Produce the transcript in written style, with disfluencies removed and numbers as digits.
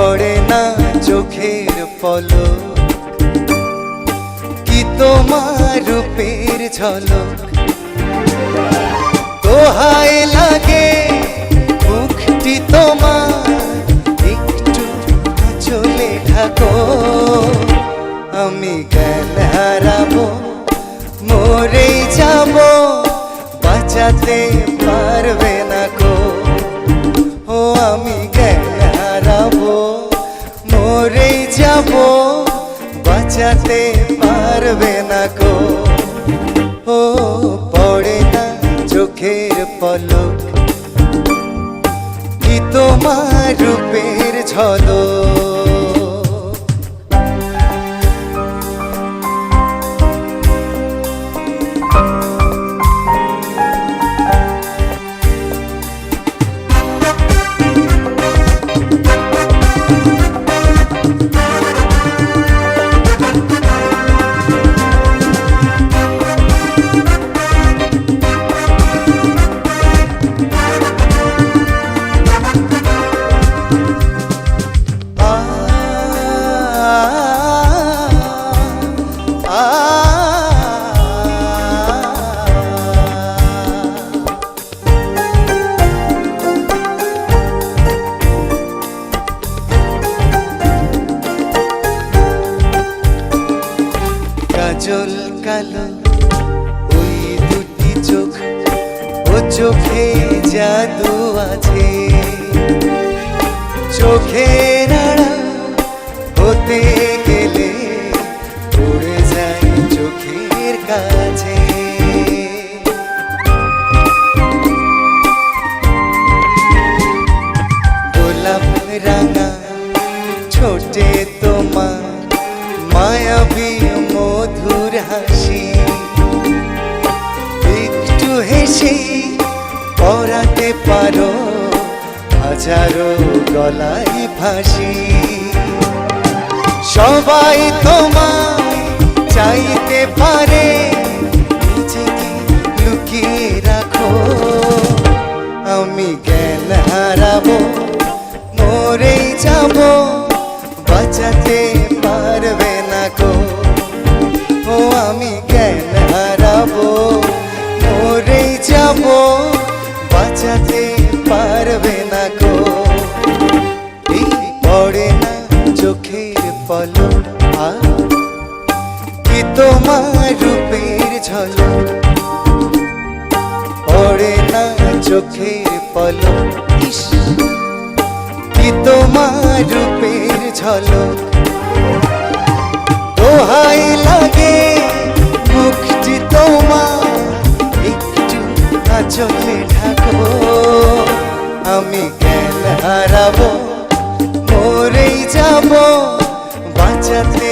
পড়ে না চোখের পলক, কি তোমার রূপের ঝলক। দোহাই লাগে মুখটি তোমার, একটু চলে ঢাকো। আমি জ্ঞান হারাবো, মরেই যাব, বাঁচাতে পারবে না কো। ও আমি জ্ঞান হারাবো, মরেই যাব, বাঁচাতে পারবে না কো। ও পড়ে না চোখের পলক, কি তোমার রূপের ঝলক। কাজল কালো ওই দুটি চোখ, ও চোখে জাদু আছে। চোখের আড়াল হতে গেলে পড়ে যায় চোখের কাছে। গোলাপ রাঙা ছোটে তোমার মায়াবী মধুর হাসি, একটু হেসে পরাতে পারো হাজারো গলায় ফাঁসি। সবাই তোমায় চাইতে পারে, নিজেকে লুকিয়ে রাখো। আমি জ্ঞান হারাবো, মরেই যাব, বাঁচাতে পারবে না কো। ও আমি জ্ঞান হারাবো, মরেই যাব, বাঁচাতে পারবে না কো। এই পড়ে না চোখের পলক, কি তোমার রূপের ঝলক। পড়ে না চোখের পলক, কি তোমার রূপের ঝলক। দোহাই লাগে মুখটি তোমার, একটু আঁচলে ঢাকো। আমি জ্ঞান হারাবো, মরেই যাব, বাঁচাতে